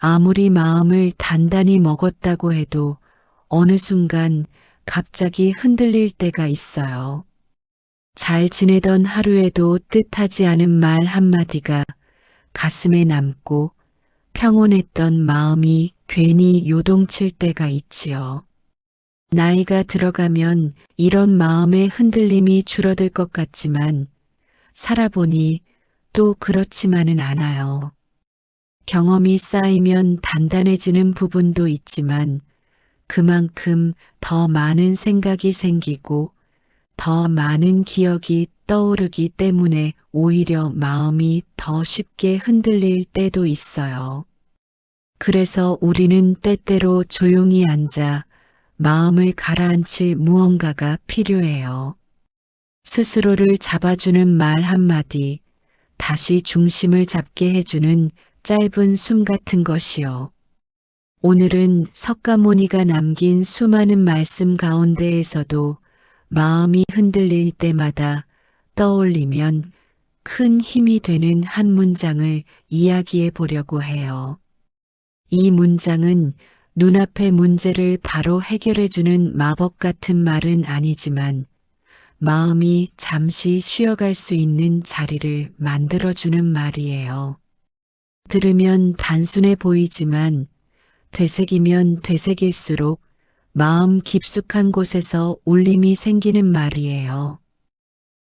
아무리 마음을 단단히 먹었다고 해도 어느 순간 갑자기 흔들릴 때가 있어요. 잘 지내던 하루에도 뜻하지 않은 말 한마디가 가슴에 남고 평온했던 마음이 괜히 요동칠 때가 있지요. 나이가 들어가면 이런 마음의 흔들림이 줄어들 것 같지만 살아보니 또 그렇지만은 않아요. 경험이 쌓이면 단단해지는 부분도 있지만 그만큼 더 많은 생각이 생기고 더 많은 기억이 떠오르기 때문에 오히려 마음이 더 쉽게 흔들릴 때도 있어요. 그래서 우리는 때때로 조용히 앉아 마음을 가라앉힐 무언가가 필요해요. 스스로를 잡아주는 말 한마디, 다시 중심을 잡게 해주는 짧은 숨 같은 것이요. 오늘은 석가모니가 남긴 수많은 말씀 가운데에서도 마음이 흔들릴 때마다 떠올리면 큰 힘이 되는 한 문장을 이야기해 보려고 해요. 이 문장은 눈앞의 문제를 바로 해결해주는 마법 같은 말은 아니지만 마음이 잠시 쉬어갈 수 있는 자리를 만들어주는 말이에요. 들으면 단순해 보이지만 되새기면 되새길수록 마음 깊숙한 곳에서 울림이 생기는 말이에요.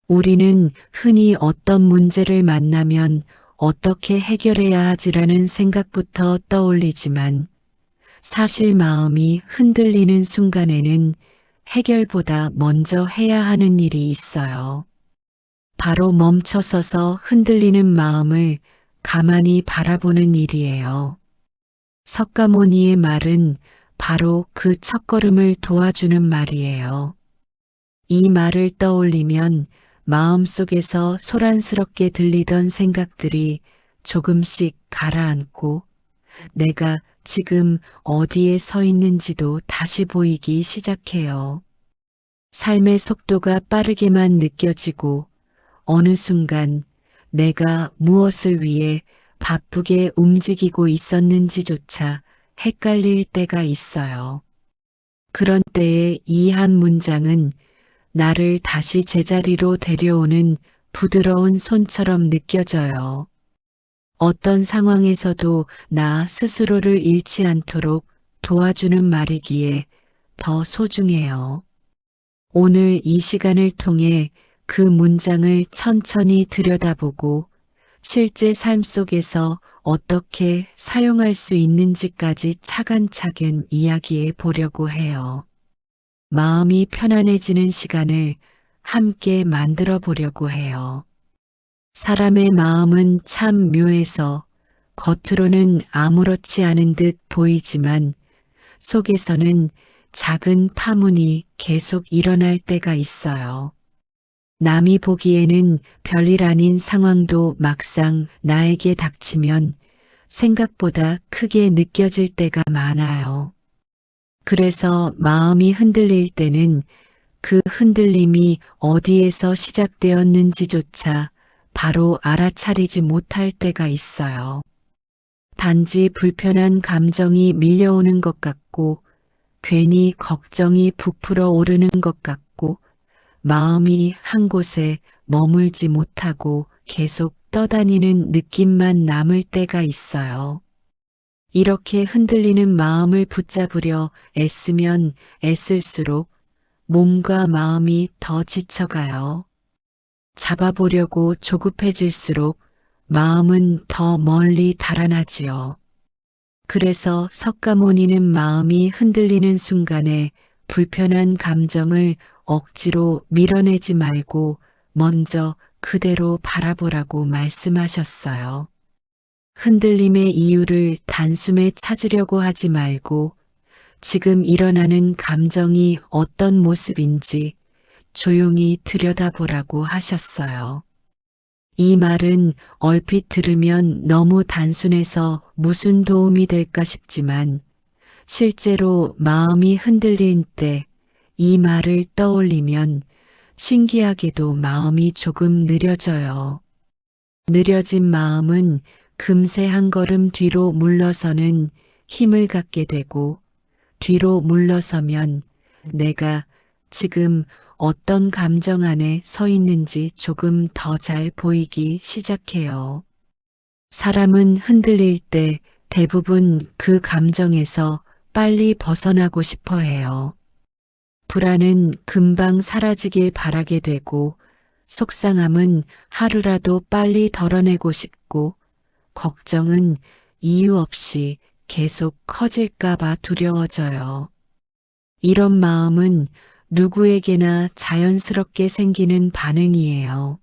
우리는 흔히 어떤 문제를 만나면 어떻게 해결해야 하지라는 생각부터 떠올리지만 사실 마음이 흔들리는 순간에는 해결보다 먼저 해야 하는 일이 있어요. 바로 멈춰서서 흔들리는 마음을 가만히 바라보는 일이에요. 석가모니의 말은 바로 그 첫걸음을 도와주는 말이에요. 이 말을 떠올리면 마음속에서 소란스럽게 들리던 생각들이 조금씩 가라앉고 내가 지금 어디에 서 있는지도 다시 보이기 시작해요. 삶의 속도가 빠르게만 느껴지고 어느 순간 내가 무엇을 위해 바쁘게 움직이고 있었는지조차 헷갈릴 때가 있어요. 그런 때에 이 한 문장은 나를 다시 제자리로 데려오는 부드러운 손처럼 느껴져요. 어떤 상황에서도 나 스스로를 잃지 않도록 도와주는 말이기에 더 소중해요. 오늘 이 시간을 통해 그 문장을 천천히 들여다보고 실제 삶 속에서 어떻게 사용할 수 있는지까지 차근차근 이야기해 보려고 해요. 마음이 편안해지는 시간을 함께 만들어 보려고 해요. 사람의 마음은 참 묘해서 겉으로는 아무렇지 않은 듯 보이지만 속에서는 작은 파문이 계속 일어날 때가 있어요. 남이 보기에는 별일 아닌 상황도 막상 나에게 닥치면 생각보다 크게 느껴질 때가 많아요. 그래서 마음이 흔들릴 때는 그 흔들림이 어디에서 시작되었는지조차 바로 알아차리지 못할 때가 있어요. 단지 불편한 감정이 밀려오는 것 같고 괜히 걱정이 부풀어 오르는 것 같고 마음이 한 곳에 머물지 못하고 계속 떠다니는 느낌만 남을 때가 있어요. 이렇게 흔들리는 마음을 붙잡으려 애쓰면 애쓸수록 몸과 마음이 더 지쳐가요. 잡아보려고 조급해질수록 마음은 더 멀리 달아나지요. 그래서 석가모니는 마음이 흔들리는 순간에 불편한 감정을 억지로 밀어내지 말고 먼저 그대로 바라보라고 말씀하셨어요. 흔들림의 이유를 단숨에 찾으려고 하지 말고 지금 일어나는 감정이 어떤 모습인지 조용히 들여다보라고 하셨어요. 이 말은 얼핏 들으면 너무 단순해서 무슨 도움이 될까 싶지만 실제로 마음이 흔들릴 때 이 말을 떠올리면 신기하게도 마음이 조금 느려져요. 느려진 마음은 금세 한 걸음 뒤로 물러서는 힘을 갖게 되고, 뒤로 물러서면 내가 지금 어떤 감정 안에 서 있는지 조금 더 잘 보이기 시작해요. 사람은 흔들릴 때 대부분 그 감정에서 빨리 벗어나고 싶어 해요. 불안은 금방 사라지길 바라게 되고, 속상함은 하루라도 빨리 덜어내고 싶고, 걱정은 이유 없이 계속 커질까봐 두려워져요. 이런 마음은 누구에게나 자연스럽게 생기는 반응이에요.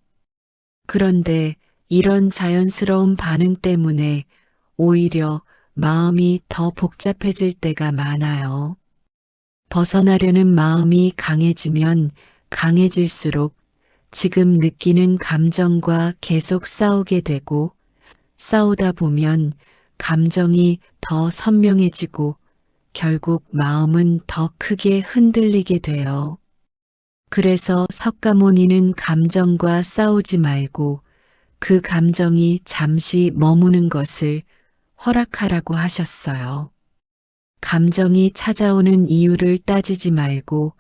그런데 이런 자연스러운 반응 때문에 오히려 마음이 더 복잡해질 때가 많아요. 벗어나려는 마음이 강해지면 강해질수록 지금 느끼는 감정과 계속 싸우게 되고, 싸우다 보면 감정이 더 선명해지고 결국 마음은 더 크게 흔들리게 돼요. 그래서 석가모니는 감정과 싸우지 말고 그 감정이 잠시 머무는 것을 허락하라고 하셨어요. 감정이 찾아오는 이유를 따지지 말고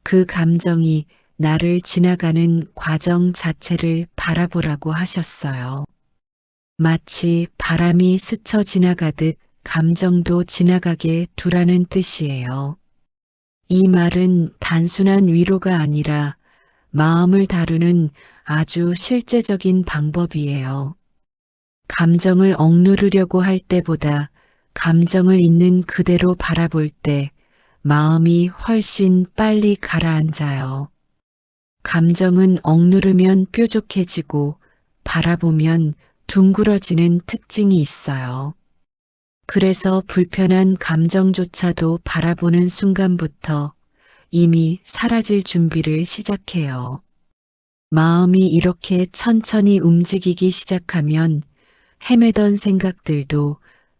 그 감정이 나를 지나가는 과정 자체를 바라보라고 하셨어요. 마치 바람이 스쳐 지나가듯 감정도 지나가게 두라는 뜻이에요. 이 말은 단순한 위로가 아니라 마음을 다루는 아주 실제적인 방법이에요. 감정을 억누르려고 할 때보다 감정을 있는 그대로 바라볼 때 마음이 훨씬 빨리 가라앉아요. 감정은 억누르면 뾰족해지고 바라보면 둥그러지는 특징이 있어요. 그래서 불편한 감정조차도 바라보는 순간부터 이미 사라질 준비를 시작해요. 마음이 이렇게 천천히 움직이기 시작하면 헤매던 생각들도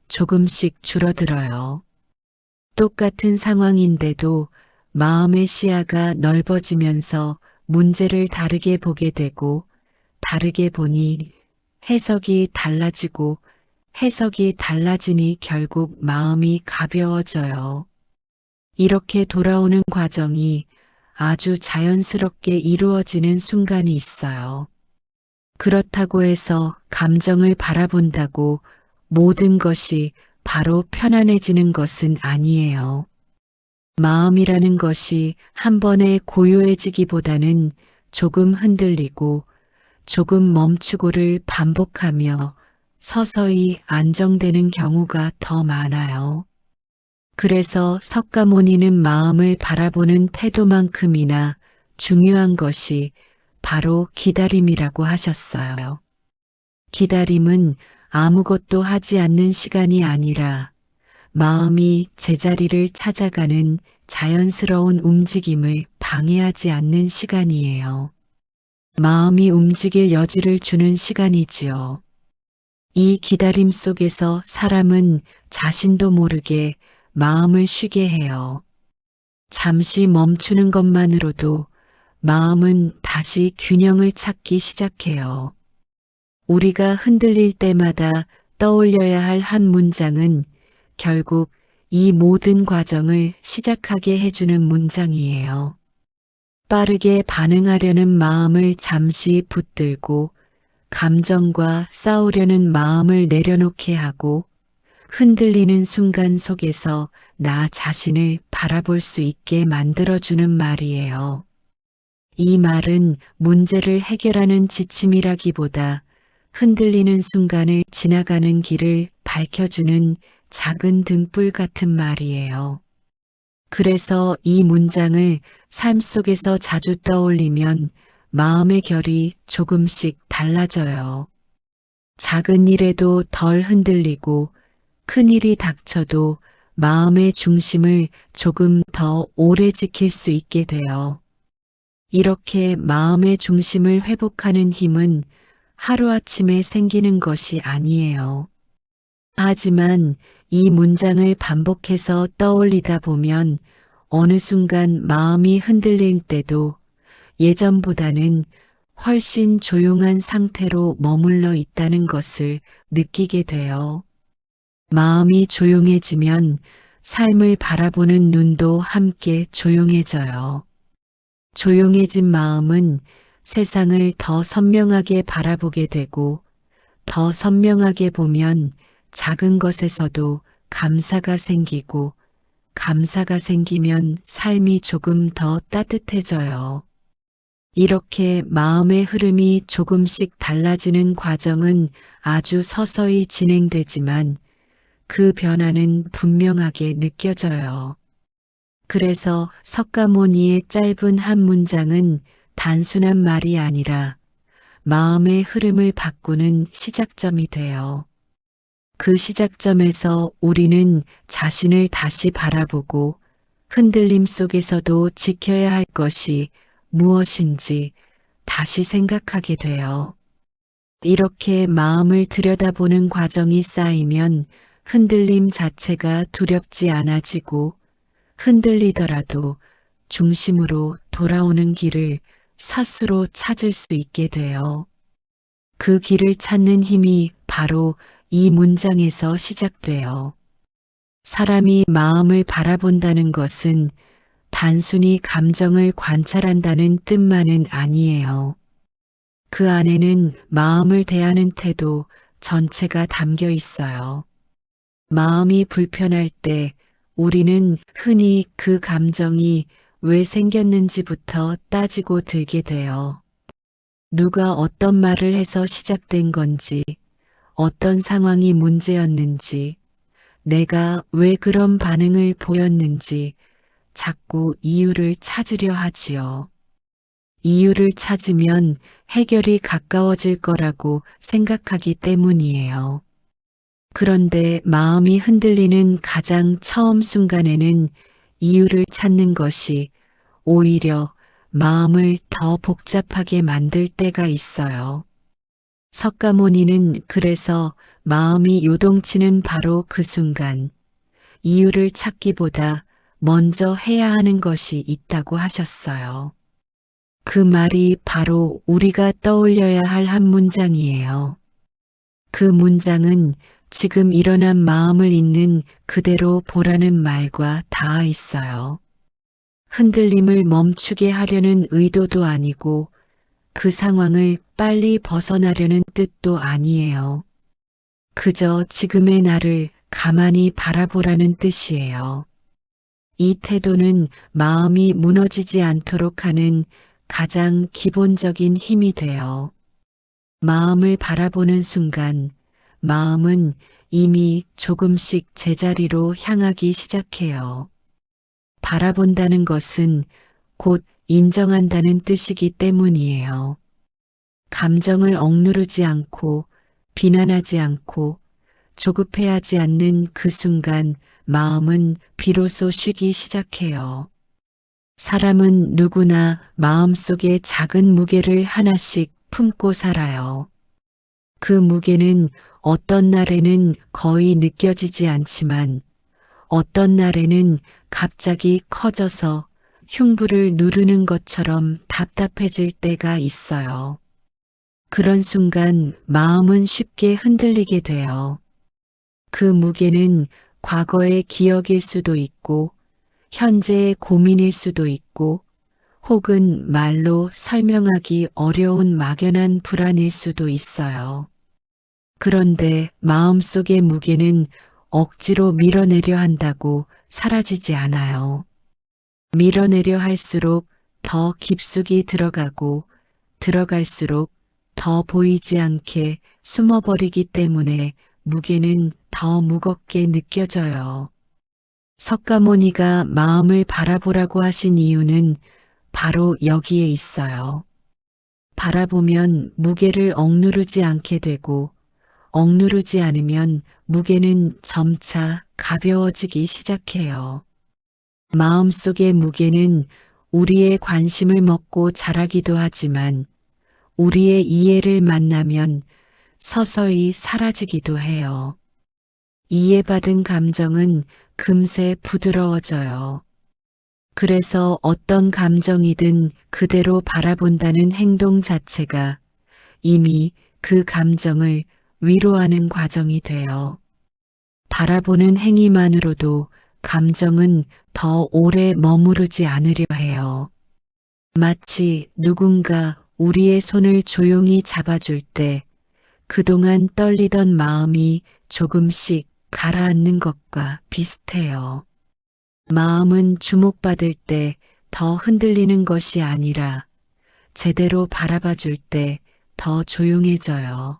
조금씩 줄어들어요. 똑같은 상황인데도 마음의 시야가 넓어지면서 문제를 다르게 보게 되고, 다르게 보니 해석이 달라지고, 해석이 달라지니 결국 마음이 가벼워져요. 이렇게 돌아오는 과정이 아주 자연스럽게 이루어지는 순간이 있어요. 그렇다고 해서 감정을 바라본다고 모든 것이 바로 편안해지는 것은 아니에요. 마음이라는 것이 한 번에 고요해지기보다는 조금 흔들리고 조금 멈추고를 반복하며 서서히 안정되는 경우가 더 많아요. 그래서 석가모니는 마음을 바라보는 태도만큼이나 중요한 것이 바로 기다림이라고 하셨어요. 기다림은 아무것도 하지 않는 시간이 아니라 마음이 제자리를 찾아가는 자연스러운 움직임을 방해하지 않는 시간이에요. 마음이 움직일 여지를 주는 시간이지요. 이 기다림 속에서 사람은 자신도 모르게 마음을 쉬게 해요. 잠시 멈추는 것만으로도 마음은 다시 균형을 찾기 시작해요. 우리가 흔들릴 때마다 떠올려야 할 한 문장은 결국 이 모든 과정을 시작하게 해주는 문장이에요. 빠르게 반응하려는 마음을 잠시 붙들고 감정과 싸우려는 마음을 내려놓게 하고 흔들리는 순간 속에서 나 자신을 바라볼 수 있게 만들어주는 말이에요. 이 말은 문제를 해결하는 지침이라기보다 흔들리는 순간을 지나가는 길을 밝혀주는 작은 등불 같은 말이에요. 그래서 이 문장을 삶 속에서 자주 떠올리면 마음의 결이 조금씩 달라져요. 작은 일에도 덜 흔들리고 큰 일이 닥쳐도 마음의 중심을 조금 더 오래 지킬 수 있게 돼요. 이렇게 마음의 중심을 회복하는 힘은 하루아침에 생기는 것이 아니에요. 하지만 이 문장을 반복해서 떠올리다 보면 어느 순간 마음이 흔들릴 때도 예전보다는 훨씬 조용한 상태로 머물러 있다는 것을 느끼게 돼요. 마음이 조용해지면 삶을 바라보는 눈도 함께 조용해져요. 조용해진 마음은 세상을 더 선명하게 바라보게 되고, 더 선명하게 보면 작은 것에서도 감사가 생기고, 감사가 생기면 삶이 조금 더 따뜻해져요. 이렇게 마음의 흐름이 조금씩 달라지는 과정은 아주 서서히 진행되지만 그 변화는 분명하게 느껴져요. 그래서 석가모니의 짧은 한 문장은 단순한 말이 아니라 마음의 흐름을 바꾸는 시작점이 돼요. 그 시작점에서 우리는 자신을 다시 바라보고 흔들림 속에서도 지켜야 할 것이 무엇인지 다시 생각하게 돼요. 이렇게 마음을 들여다보는 과정이 쌓이면 흔들림 자체가 두렵지 않아지고, 흔들리더라도 중심으로 돌아오는 길을 스스로 찾을 수 있게 돼요. 그 길을 찾는 힘이 바로 이 문장에서 시작돼요. 사람이 마음을 바라본다는 것은 단순히 감정을 관찰한다는 뜻만은 아니에요. 그 안에는 마음을 대하는 태도 전체가 담겨 있어요. 마음이 불편할 때 우리는 흔히 그 감정이 왜 생겼는지부터 따지고 들게 돼요. 누가 어떤 말을 해서 시작된 건지, 어떤 상황이 문제였는지, 내가 왜 그런 반응을 보였는지 자꾸 이유를 찾으려 하지요. 이유를 찾으면 해결이 가까워질 거라고 생각하기 때문이에요. 그런데 마음이 흔들리는 가장 처음 순간에는 이유를 찾는 것이 오히려 마음을 더 복잡하게 만들 때가 있어요. 석가모니는 그래서 마음이 요동치는 바로 그 순간, 이유를 찾기보다 먼저 해야 하는 것이 있다고 하셨어요. 그 말이 바로 우리가 떠올려야 할 한 문장이에요. 그 문장은 지금 일어난 마음을 있는 그대로 보라는 말과 닿아 있어요. 흔들림을 멈추게 하려는 의도도 아니고 그 상황을 빨리 벗어나려는 뜻도 아니에요. 그저 지금의 나를 가만히 바라보라는 뜻이에요. 이 태도는 마음이 무너지지 않도록 하는 가장 기본적인 힘이 돼요. 마음을 바라보는 순간 마음은 이미 조금씩 제자리로 향하기 시작해요. 바라본다는 것은 곧 인정한다는 뜻이기 때문이에요. 감정을 억누르지 않고 비난하지 않고 조급해하지 않는 그 순간 마음은 비로소 쉬기 시작해요. 사람은 누구나 마음속에 작은 무게를 하나씩 품고 살아요. 그 무게는 어떤 날에는 거의 느껴지지 않지만 어떤 날에는 갑자기 커져서 흉부를 누르는 것처럼 답답해질 때가 있어요. 그런 순간 마음은 쉽게 흔들리게 돼요. 그 무게는 과거의 기억일 수도 있고 현재의 고민일 수도 있고 혹은 말로 설명하기 어려운 막연한 불안일 수도 있어요. 그런데 마음속의 무게는 억지로 밀어내려 한다고 사라지지 않아요. 밀어내려 할수록 더 깊숙이 들어가고 들어갈수록 더 보이지 않게 숨어버리기 때문에 무게는 더 무겁게 느껴져요. 석가모니가 마음을 바라보라고 하신 이유는 바로 여기에 있어요. 바라보면 무게를 억누르지 않게 되고 억누르지 않으면 무게는 점차 가벼워지기 시작해요. 마음속의 무게는 우리의 관심을 먹고 자라기도 하지만 우리의 이해를 만나면 서서히 사라지기도 해요. 이해받은 감정은 금세 부드러워져요. 그래서 어떤 감정이든 그대로 바라본다는 행동 자체가 이미 그 감정을 위로하는 과정이 돼요. 바라보는 행위만으로도 감정은 더 오래 머무르지 않으려 해요. 마치 누군가 우리의 손을 조용히 잡아줄 때 그동안 떨리던 마음이 조금씩 가라앉는 것과 비슷해요. 마음은 주목받을 때 더 흔들리는 것이 아니라 제대로 바라봐 줄 때 더 조용해져요.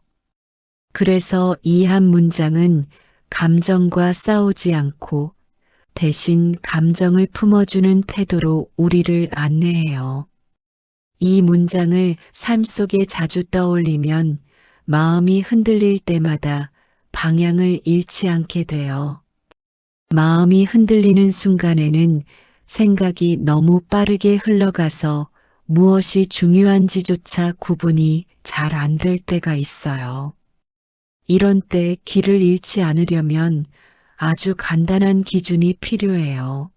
그래서 이 한 문장은 감정과 싸우지 않고 대신 감정을 품어주는 태도로 우리를 안내해요. 이 문장을 삶 속에 자주 떠올리면 마음이 흔들릴 때마다 방향을 잃지 않게 돼요. 마음이 흔들리는 순간에는 생각이 너무 빠르게 흘러가서 무엇이 중요한지조차 구분이 잘 안 될 때가 있어요. 이런 때 길을 잃지 않으려면 아주 간단한 기준이 필요해요.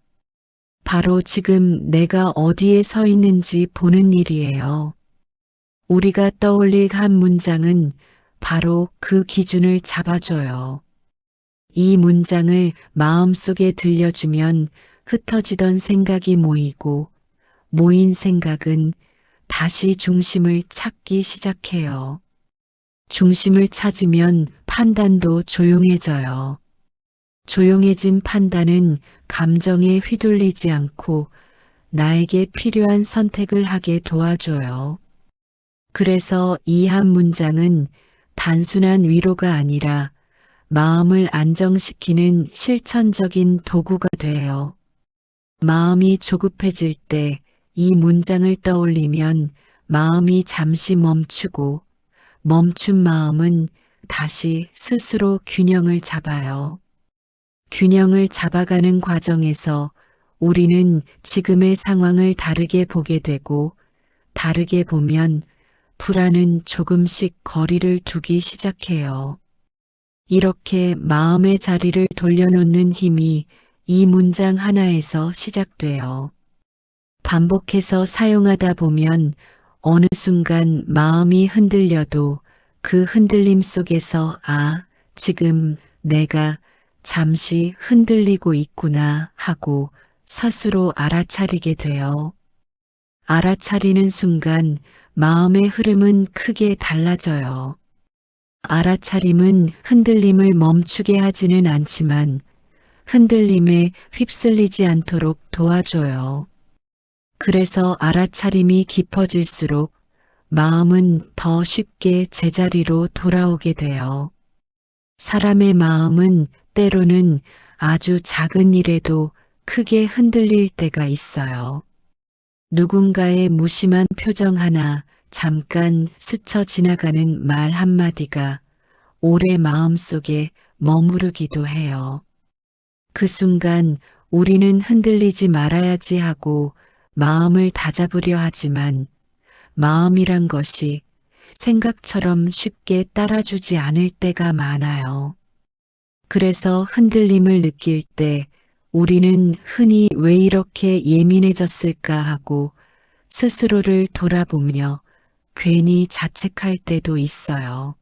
바로 지금 내가 어디에 서 있는지 보는 일이에요. 우리가 떠올릴 한 문장은 바로 그 기준을 잡아줘요. 이 문장을 마음속에 들려주면 흩어지던 생각이 모이고 모인 생각은 다시 중심을 찾기 시작해요. 중심을 찾으면 판단도 조용해져요. 조용해진 판단은 감정에 휘둘리지 않고 나에게 필요한 선택을 하게 도와줘요. 그래서 이 한 문장은 단순한 위로가 아니라 마음을 안정시키는 실천적인 도구가 돼요. 마음이 조급해질 때 이 문장을 떠올리면 마음이 잠시 멈추고 멈춘 마음은 다시 스스로 균형을 잡아요. 균형을 잡아가는 과정에서 우리는 지금의 상황을 다르게 보게 되고 다르게 보면 불안은 조금씩 거리를 두기 시작해요. 이렇게 마음의 자리를 돌려놓는 힘이 이 문장 하나에서 시작돼요. 반복해서 사용하다 보면 어느 순간 마음이 흔들려도 그 흔들림 속에서 지금 내가 잠시 흔들리고 있구나 하고 스스로 알아차리게 돼요. 알아차리는 순간 마음의 흐름은 크게 달라져요. 알아차림은 흔들림을 멈추게 하지는 않지만 흔들림에 휩쓸리지 않도록 도와줘요. 그래서 알아차림이 깊어질수록 마음은 더 쉽게 제자리로 돌아오게 돼요. 사람의 마음은 때로는 아주 작은 일에도 크게 흔들릴 때가 있어요. 누군가의 무심한 표정 하나, 잠깐 스쳐 지나가는 말 한마디가 오래 마음속에 머무르기도 해요. 그 순간 우리는 흔들리지 말아야지 하고 마음을 다잡으려 하지만 마음이란 것이 생각처럼 쉽게 따라주지 않을 때가 많아요. 그래서 흔들림을 느낄 때 우리는 흔히 왜 이렇게 예민해졌을까 하고 스스로를 돌아보며 괜히 자책할 때도 있어요.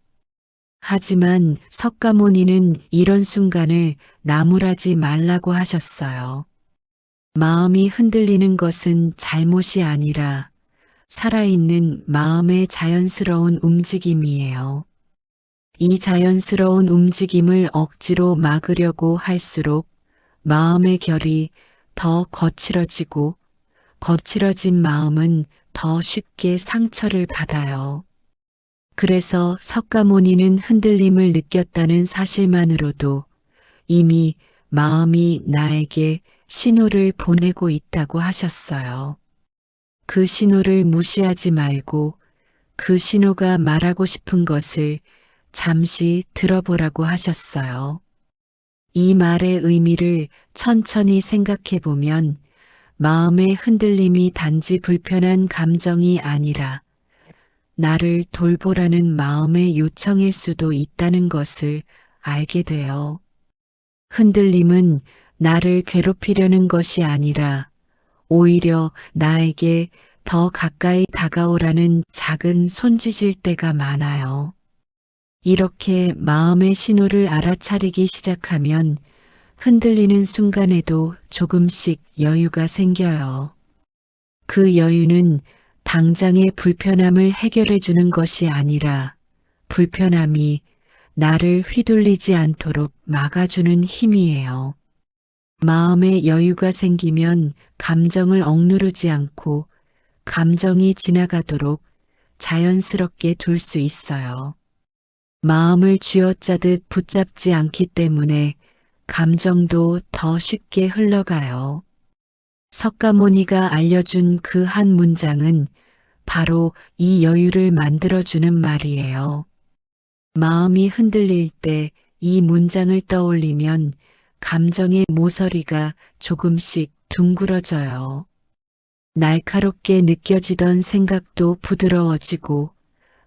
하지만 석가모니는 이런 순간을 나무라지 말라고 하셨어요. 마음이 흔들리는 것은 잘못이 아니라 살아있는 마음의 자연스러운 움직임이에요. 이 자연스러운 움직임을 억지로 막으려고 할수록 마음의 결이 더 거칠어지고 거칠어진 마음은 더 쉽게 상처를 받아요. 그래서 석가모니는 흔들림을 느꼈다는 사실만으로도 이미 마음이 나에게 신호를 보내고 있다고 하셨어요. 그 신호를 무시하지 말고 그 신호가 말하고 싶은 것을 잠시 들어보라고 하셨어요. 이 말의 의미를 천천히 생각해 보면 마음의 흔들림이 단지 불편한 감정이 아니라 나를 돌보라는 마음의 요청일 수도 있다는 것을 알게 돼요. 흔들림은 나를 괴롭히려는 것이 아니라 오히려 나에게 더 가까이 다가오라는 작은 손짓일 때가 많아요. 이렇게 마음의 신호를 알아차리기 시작하면 흔들리는 순간에도 조금씩 여유가 생겨요. 그 여유는 당장의 불편함을 해결해 주는 것이 아니라 불편함이 나를 휘둘리지 않도록 막아주는 힘이에요. 마음의 여유가 생기면 감정을 억누르지 않고 감정이 지나가도록 자연스럽게 둘 수 있어요. 마음을 쥐어짜듯 붙잡지 않기 때문에 감정도 더 쉽게 흘러가요. 석가모니가 알려준 그 한 문장은 바로 이 여유를 만들어주는 말이에요. 마음이 흔들릴 때 이 문장을 떠올리면 감정의 모서리가 조금씩 둥그러져요. 날카롭게 느껴지던 생각도 부드러워지고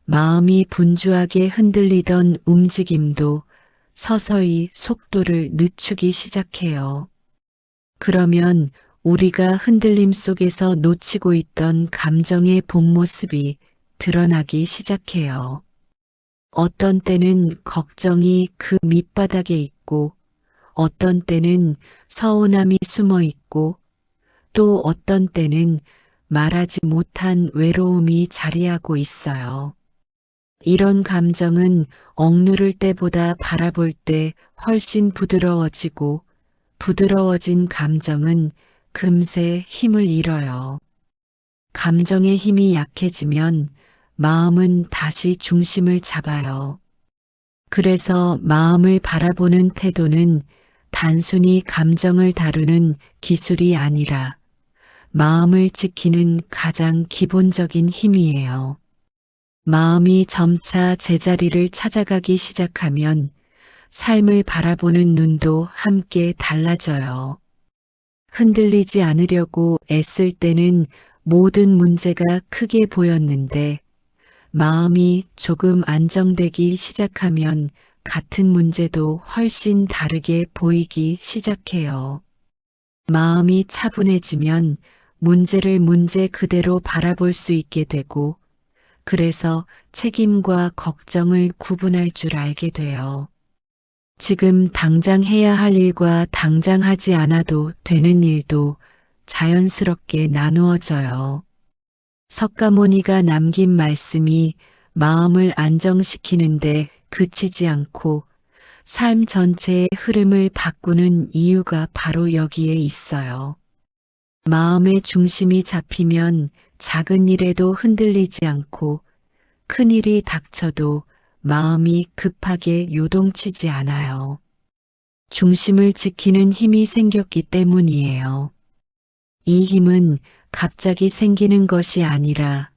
마음이 분주하게 흔들리던 움직임도 서서히 속도를 늦추기 시작해요. 그러면 우리가 흔들림 속에서 놓치고 있던 감정의 본 모습이 드러나기 시작해요. 어떤 때는 걱정이 그 밑바닥에 있고, 어떤 때는 서운함이 숨어 있고, 또 어떤 때는 말하지 못한 외로움이 자리하고 있어요. 이런 감정은 억누를 때보다 바라볼 때 훨씬 부드러워지고, 부드러워진 감정은 금세 힘을 잃어요. 감정의 힘이 약해지면 마음은 다시 중심을 잡아요. 그래서 마음을 바라보는 태도는 단순히 감정을 다루는 기술이 아니라 마음을 지키는 가장 기본적인 힘이에요. 마음이 점차 제자리를 찾아가기 시작하면 삶을 바라보는 눈도 함께 달라져요. 흔들리지 않으려고 애쓸 때는 모든 문제가 크게 보였는데 마음이 조금 안정되기 시작하면 같은 문제도 훨씬 다르게 보이기 시작해요. 마음이 차분해지면 문제를 문제 그대로 바라볼 수 있게 되고 그래서 책임과 걱정을 구분할 줄 알게 돼요. 지금 당장 해야 할 일과 당장 하지 않아도 되는 일도 자연스럽게 나누어져요. 석가모니가 남긴 말씀이 마음을 안정시키는데 그치지 않고 삶 전체의 흐름을 바꾸는 이유가 바로 여기에 있어요. 마음의 중심이 잡히면 작은 일에도 흔들리지 않고 큰 일이 닥쳐도 마음이 급하게 요동치지 않아요. 중심을 지키는 힘이 생겼기 때문이에요. 이 힘은 갑자기 생기는 것이 아니라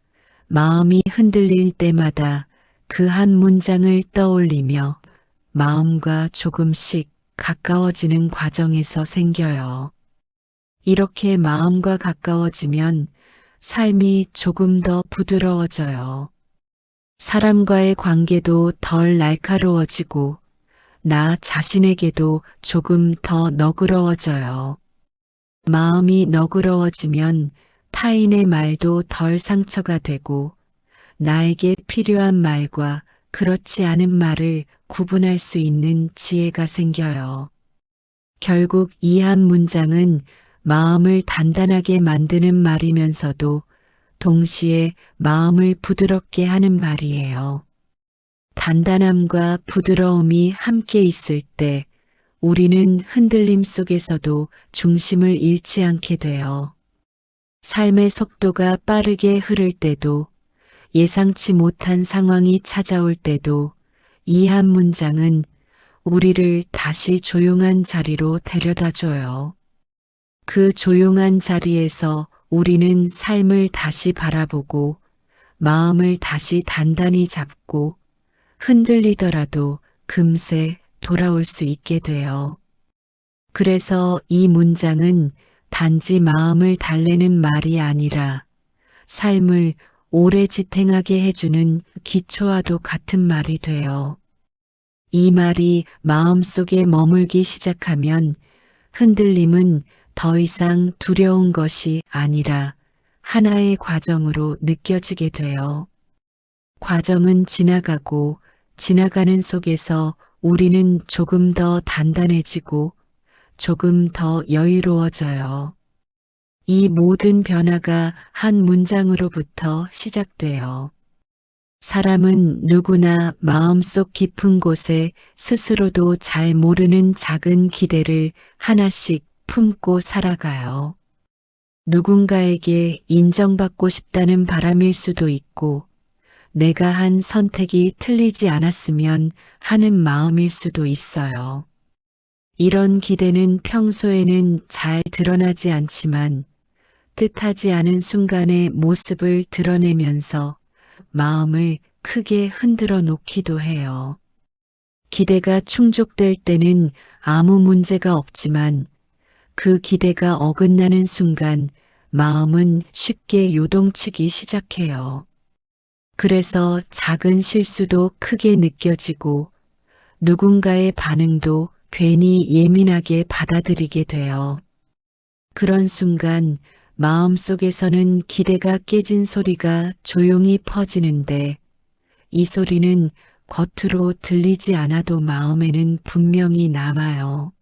마음이 흔들릴 때마다 그 한 문장을 떠올리며 마음과 조금씩 가까워지는 과정에서 생겨요. 이렇게 마음과 가까워지면 삶이 조금 더 부드러워져요. 사람과의 관계도 덜 날카로워지고 나 자신에게도 조금 더 너그러워져요. 마음이 너그러워지면 타인의 말도 덜 상처가 되고 나에게 필요한 말과 그렇지 않은 말을 구분할 수 있는 지혜가 생겨요. 결국 이 한 문장은 마음을 단단하게 만드는 말이면서도 동시에 마음을 부드럽게 하는 말이에요. 단단함과 부드러움이 함께 있을 때 우리는 흔들림 속에서도 중심을 잃지 않게 돼요. 삶의 속도가 빠르게 흐를 때도 예상치 못한 상황이 찾아올 때도 이 한 문장은 우리를 다시 조용한 자리로 데려다 줘요. 그 조용한 자리에서 우리는 삶을 다시 바라보고 마음을 다시 단단히 잡고 흔들리더라도 금세 돌아올 수 있게 돼요. 그래서 이 문장은 단지 마음을 달래는 말이 아니라 삶을 오래 지탱하게 해주는 기초와도 같은 말이 돼요. 이 말이 마음속에 머물기 시작하면 흔들림은 더 이상 두려운 것이 아니라 하나의 과정으로 느껴지게 돼요. 과정은 지나가고 지나가는 속에서 우리는 조금 더 단단해지고 조금 더 여유로워져요. 이 모든 변화가 한 문장으로부터 시작돼요. 사람은 누구나 마음속 깊은 곳에 스스로도 잘 모르는 작은 기대를 하나씩 품고 살아가요. 누군가에게 인정받고 싶다는 바람일 수도 있고, 내가 한 선택이 틀리지 않았으면 하는 마음일 수도 있어요. 이런 기대는 평소에는 잘 드러나지 않지만 뜻하지 않은 순간의 모습을 드러내면서 마음을 크게 흔들어 놓기도 해요. 기대가 충족될 때는 아무 문제가 없지만 그 기대가 어긋나는 순간 마음은 쉽게 요동치기 시작해요. 그래서 작은 실수도 크게 느껴지고 누군가의 반응도 괜히 예민하게 받아들이게 돼요. 그런 순간 마음속에서는 기대가 깨진 소리가 조용히 퍼지는데 이 소리는 겉으로 들리지 않아도 마음에는 분명히 남아요.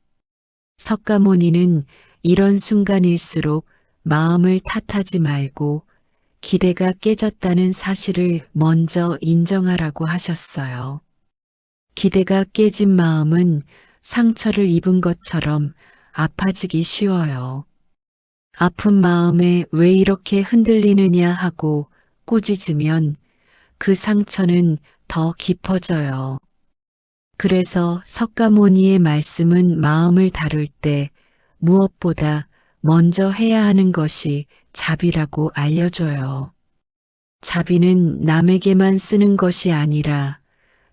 석가모니는 이런 순간일수록 마음을 탓하지 말고 기대가 깨졌다는 사실을 먼저 인정하라고 하셨어요. 기대가 깨진 마음은 상처를 입은 것처럼 아파지기 쉬워요. 아픈 마음에 왜 이렇게 흔들리느냐 하고 꾸짖으면 그 상처는 더 깊어져요. 그래서 석가모니의 말씀은 마음을 다룰 때 무엇보다 먼저 해야 하는 것이 자비라고 알려줘요. 자비는 남에게만 쓰는 것이 아니라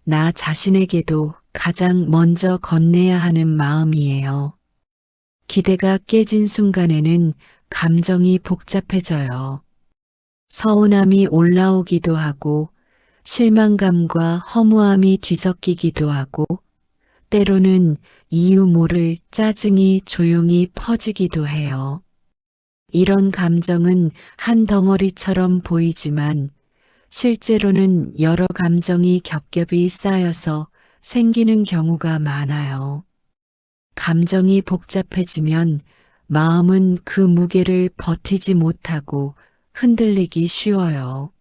나 자신에게도 가장 먼저 건네야 하는 마음이에요. 기대가 깨진 순간에는 감정이 복잡해져요. 서운함이 올라오기도 하고 실망감과 허무함이 뒤섞이기도 하고 때로는 이유 모를 짜증이 조용히 퍼지기도 해요. 이런 감정은 한 덩어리처럼 보이지만 실제로는 여러 감정이 겹겹이 쌓여서 생기는 경우가 많아요. 감정이 복잡해지면 마음은 그 무게를 버티지 못하고 흔들리기 쉬워요.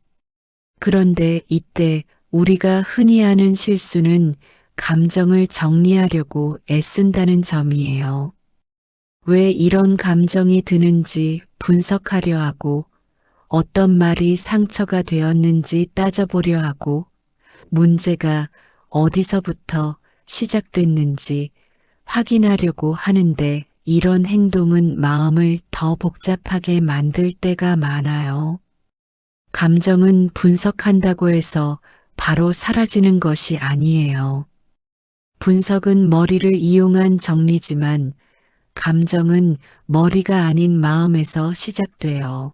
그런데 이때 우리가 흔히 하는 실수는 감정을 정리하려고 애쓴다는 점이에요. 왜 이런 감정이 드는지 분석하려 하고 어떤 말이 상처가 되었는지 따져보려 하고 문제가 어디서부터 시작됐는지 확인하려고 하는데 이런 행동은 마음을 더 복잡하게 만들 때가 많아요. 감정은 분석한다고 해서 바로 사라지는 것이 아니에요. 분석은 머리를 이용한 정리지만 감정은 머리가 아닌 마음에서 시작돼요.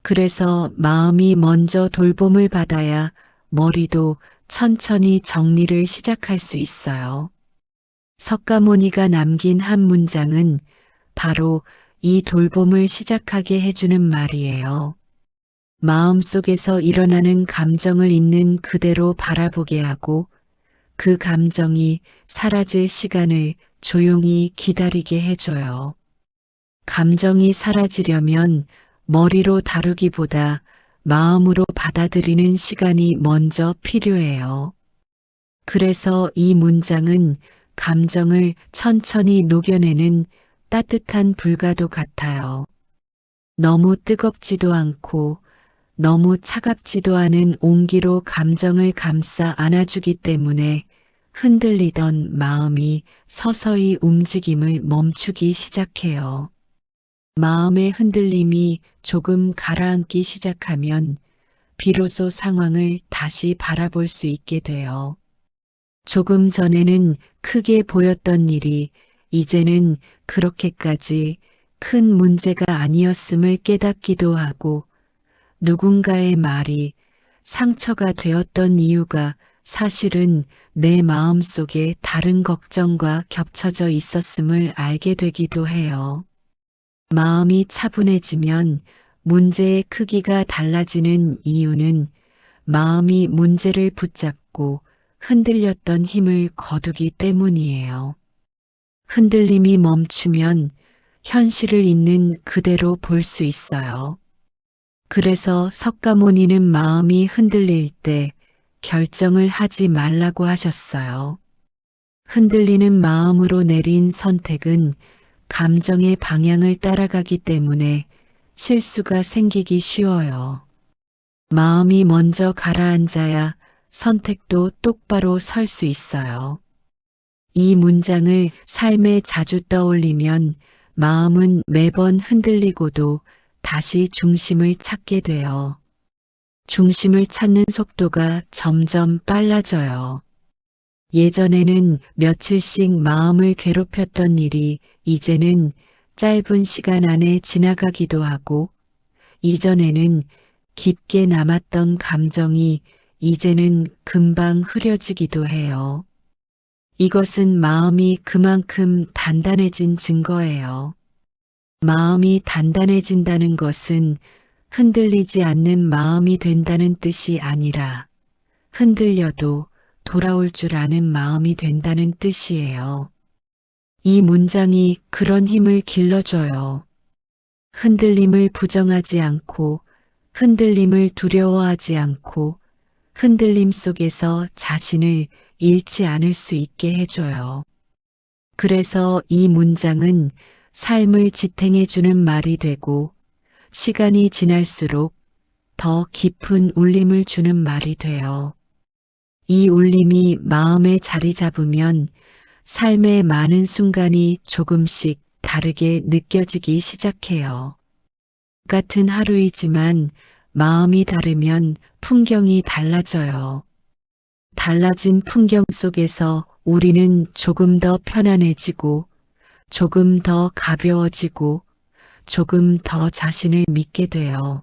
그래서 마음이 먼저 돌봄을 받아야 머리도 천천히 정리를 시작할 수 있어요. 석가모니가 남긴 한 문장은 바로 이 돌봄을 시작하게 해주는 말이에요. 마음속에서 일어나는 감정을 있는 그대로 바라보게 하고 그 감정이 사라질 시간을 조용히 기다리게 해줘요. 감정이 사라지려면 머리로 다루기보다 마음으로 받아들이는 시간이 먼저 필요해요. 그래서 이 문장은 감정을 천천히 녹여내는 따뜻한 불과도 같아요. 너무 뜨겁지도 않고 너무 차갑지도 않은 온기로 감정을 감싸 안아주기 때문에 흔들리던 마음이 서서히 움직임을 멈추기 시작해요. 마음의 흔들림이 조금 가라앉기 시작하면 비로소 상황을 다시 바라볼 수 있게 돼요. 조금 전에는 크게 보였던 일이 이제는 그렇게까지 큰 문제가 아니었음을 깨닫기도 하고 누군가의 말이 상처가 되었던 이유가 사실은 내 마음속에 다른 걱정과 겹쳐져 있었음을 알게 되기도 해요. 마음이 차분해지면 문제의 크기가 달라지는 이유는 마음이 문제를 붙잡고 흔들렸던 힘을 거두기 때문이에요. 흔들림이 멈추면 현실을 있는 그대로 볼 수 있어요. 그래서 석가모니는 마음이 흔들릴 때 결정을 하지 말라고 하셨어요. 흔들리는 마음으로 내린 선택은 감정의 방향을 따라가기 때문에 실수가 생기기 쉬워요. 마음이 먼저 가라앉아야 선택도 똑바로 설 수 있어요. 이 문장을 삶에 자주 떠올리면 마음은 매번 흔들리고도 다시 중심을 찾게 돼요. 중심을 찾는 속도가 점점 빨라져요. 예전에는 며칠씩 마음을 괴롭혔던 일이 이제는 짧은 시간 안에 지나가기도 하고, 이전에는 깊게 남았던 감정이 이제는 금방 흐려지기도 해요. 이것은 마음이 그만큼 단단해진 증거예요. 마음이 단단해진다는 것은 흔들리지 않는 마음이 된다는 뜻이 아니라 흔들려도 돌아올 줄 아는 마음이 된다는 뜻이에요. 이 문장이 그런 힘을 길러줘요. 흔들림을 부정하지 않고, 흔들림을 두려워하지 않고, 흔들림 속에서 자신을 잃지 않을 수 있게 해줘요. 그래서 이 문장은 삶을 지탱해주는 말이 되고, 시간이 지날수록 더 깊은 울림을 주는 말이 돼요. 이 울림이 마음에 자리 잡으면 삶의 많은 순간이 조금씩 다르게 느껴지기 시작해요. 같은 하루이지만 마음이 다르면 풍경이 달라져요. 달라진 풍경 속에서 우리는 조금 더 편안해지고, 조금 더 가벼워지고, 조금 더 자신을 믿게 돼요.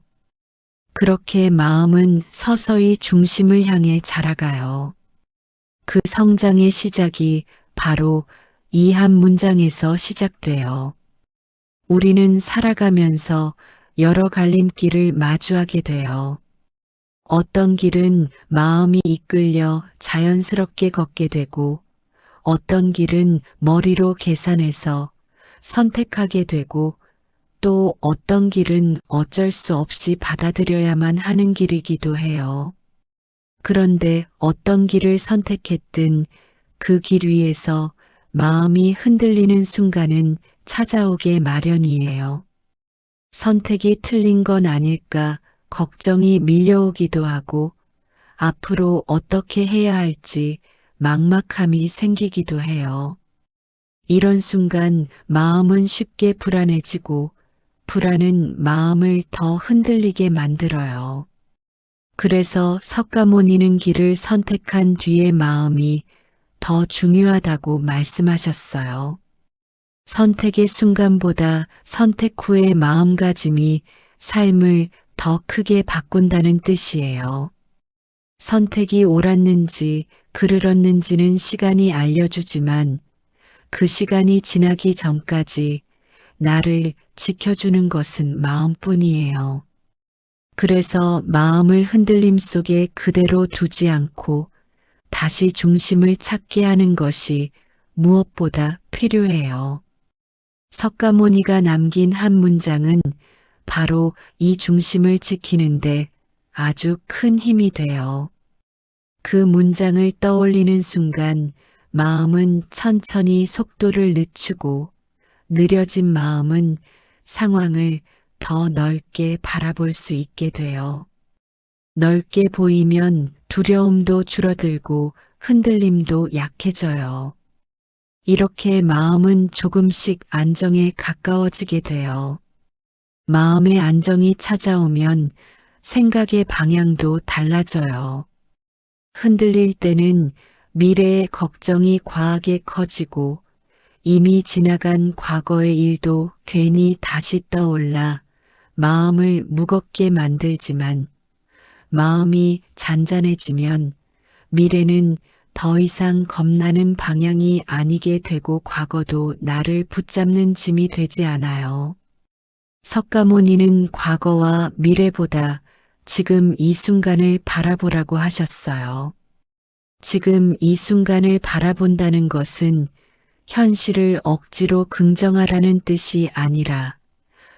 그렇게 마음은 서서히 중심을 향해 자라가요. 그 성장의 시작이 바로 이 한 문장에서 시작돼요. 우리는 살아가면서 여러 갈림길을 마주하게 돼요. 어떤 길은 마음이 이끌려 자연스럽게 걷게 되고, 어떤 길은 머리로 계산해서 선택하게 되고, 또 어떤 길은 어쩔 수 없이 받아들여야만 하는 길이기도 해요. 그런데 어떤 길을 선택했든 그 길 위에서 마음이 흔들리는 순간은 찾아오게 마련이에요. 선택이 틀린 건 아닐까 걱정이 밀려오기도 하고, 앞으로 어떻게 해야 할지 막막함이 생기기도 해요. 이런 순간 마음은 쉽게 불안해지고, 불안은 마음을 더 흔들리게 만들어요. 그래서 석가모니는 길을 선택한 뒤의 마음이 더 중요하다고 말씀하셨어요. 선택의 순간보다 선택 후의 마음가짐이 삶을 더 크게 바꾼다는 뜻이에요. 선택이 옳았는지 그르렀는지는 시간이 알려주지만 그 시간이 지나기 전까지 나를 지켜주는 것은 마음뿐이에요. 그래서 마음을 흔들림 속에 그대로 두지 않고 다시 중심을 찾게 하는 것이 무엇보다 필요해요. 석가모니가 남긴 한 문장은 바로 이 중심을 지키는데 아주 큰 힘이 돼요. 그 문장을 떠올리는 순간 마음은 천천히 속도를 늦추고, 느려진 마음은 상황을 더 넓게 바라볼 수 있게 돼요. 넓게 보이면 두려움도 줄어들고 흔들림도 약해져요. 이렇게 마음은 조금씩 안정에 가까워지게 돼요. 마음의 안정이 찾아오면 생각의 방향도 달라져요. 흔들릴 때는 미래의 걱정이 과하게 커지고, 이미 지나간 과거의 일도 괜히 다시 떠올라 마음을 무겁게 만들지만, 마음이 잔잔해지면 미래는 더 이상 겁나는 방향이 아니게 되고 과거도 나를 붙잡는 짐이 되지 않아요. 석가모니는 과거와 미래보다 지금 이 순간을 바라보라고 하셨어요. 지금 이 순간을 바라본다는 것은 현실을 억지로 긍정하라는 뜻이 아니라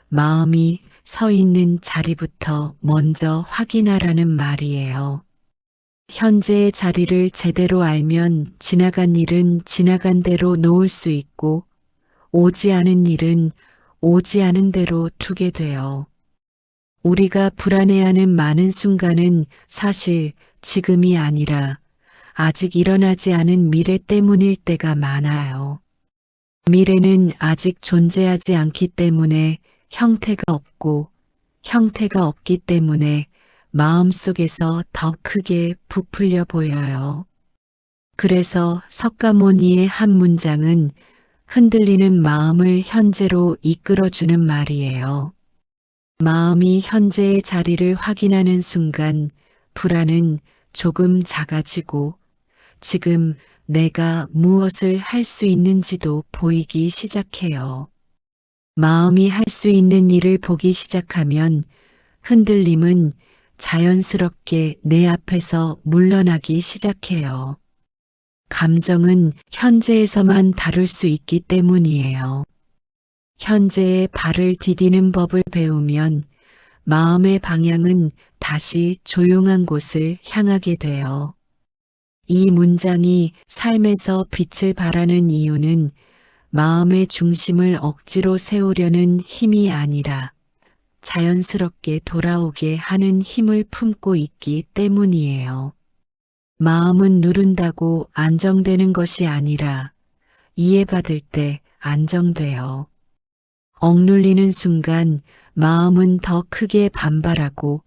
마음이 서 있는 자리부터 먼저 확인하라는 말이에요. 현재의 자리를 제대로 알면 지나간 일은 지나간 대로 놓을 수 있고 오지 않은 일은 오지 않은 대로 두게 돼요. 우리가 불안해하는 많은 순간은 사실 지금이 아니라 아직 일어나지 않은 미래 때문일 때가 많아요. 미래는 아직 존재하지 않기 때문에 형태가 없고 형태가 없기 때문에 마음속에서 더 크게 부풀려 보여요. 그래서 석가모니의 한 문장은 흔들리는 마음을 현재로 이끌어주는 말이에요. 마음이 현재의 자리를 확인하는 순간 불안은 조금 작아지고 지금 내가 무엇을 할 수 있는지도 보이기 시작해요. 마음이 할 수 있는 일을 보기 시작하면 흔들림은 자연스럽게 내 앞에서 물러나기 시작해요. 감정은 현재에서만 다룰 수 있기 때문이에요. 현재의 발을 디디는 법을 배우면 마음의 방향은 다시 조용한 곳을 향하게 돼요. 이 문장이 삶에서 빛을 발하는 이유는 마음의 중심을 억지로 세우려는 힘이 아니라 자연스럽게 돌아오게 하는 힘을 품고 있기 때문이에요. 마음은 누른다고 안정되는 것이 아니라 이해받을 때 안정돼요. 억눌리는 순간 마음은 더 크게 반발하고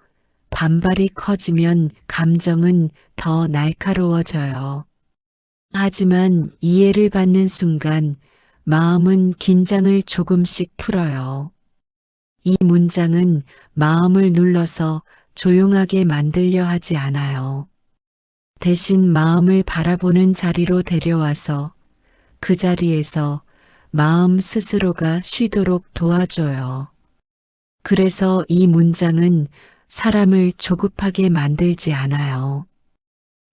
반발이 커지면 감정은 더 날카로워져요. 하지만 이해를 받는 순간 마음은 긴장을 조금씩 풀어요. 이 문장은 마음을 눌러서 조용하게 만들려 하지 않아요. 대신 마음을 바라보는 자리로 데려와서 그 자리에서 마음 스스로가 쉬도록 도와줘요. 그래서 이 문장은 사람을 조급하게 만들지 않아요.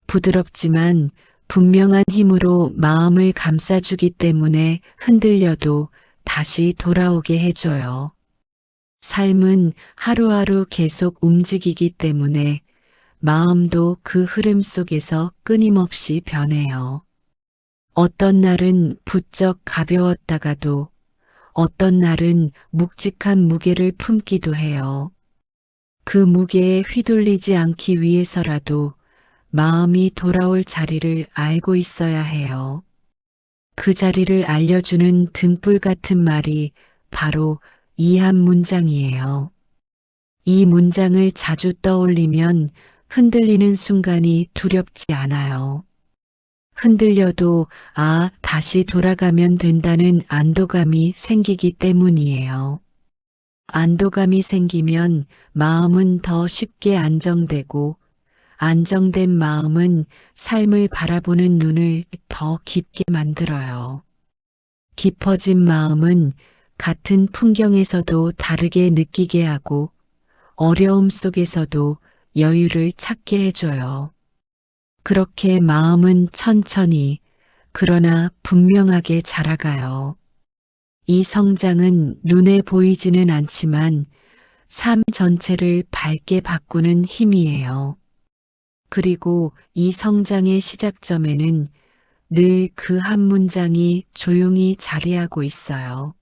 부드럽지만 분명한 힘으로 마음을 감싸주기 때문에 흔들려도 다시 돌아오게 해줘요. 삶은 하루하루 계속 움직이기 때문에 마음도 그 흐름 속에서 끊임없이 변해요. 어떤 날은 부쩍 가벼웠다가도 어떤 날은 묵직한 무게를 품기도 해요. 그 무게에 휘둘리지 않기 위해서라도 마음이 돌아올 자리를 알고 있어야 해요. 그 자리를 알려주는 등불 같은 말이 바로 이 한 문장이에요. 이 문장을 자주 떠올리면 흔들리는 순간이 두렵지 않아요. 흔들려도 다시 돌아가면 된다는 안도감이 생기기 때문이에요. 안도감이 생기면 마음은 더 쉽게 안정되고 안정된 마음은 삶을 바라보는 눈을 더 깊게 만들어요. 깊어진 마음은 같은 풍경에서도 다르게 느끼게 하고 어려움 속에서도 여유를 찾게 해줘요. 그렇게 마음은 천천히 그러나 분명하게 자라가요. 이 성장은 눈에 보이지는 않지만 삶 전체를 밝게 바꾸는 힘이에요. 그리고 이 성장의 시작점에는 늘 그 한 문장이 조용히 자리하고 있어요.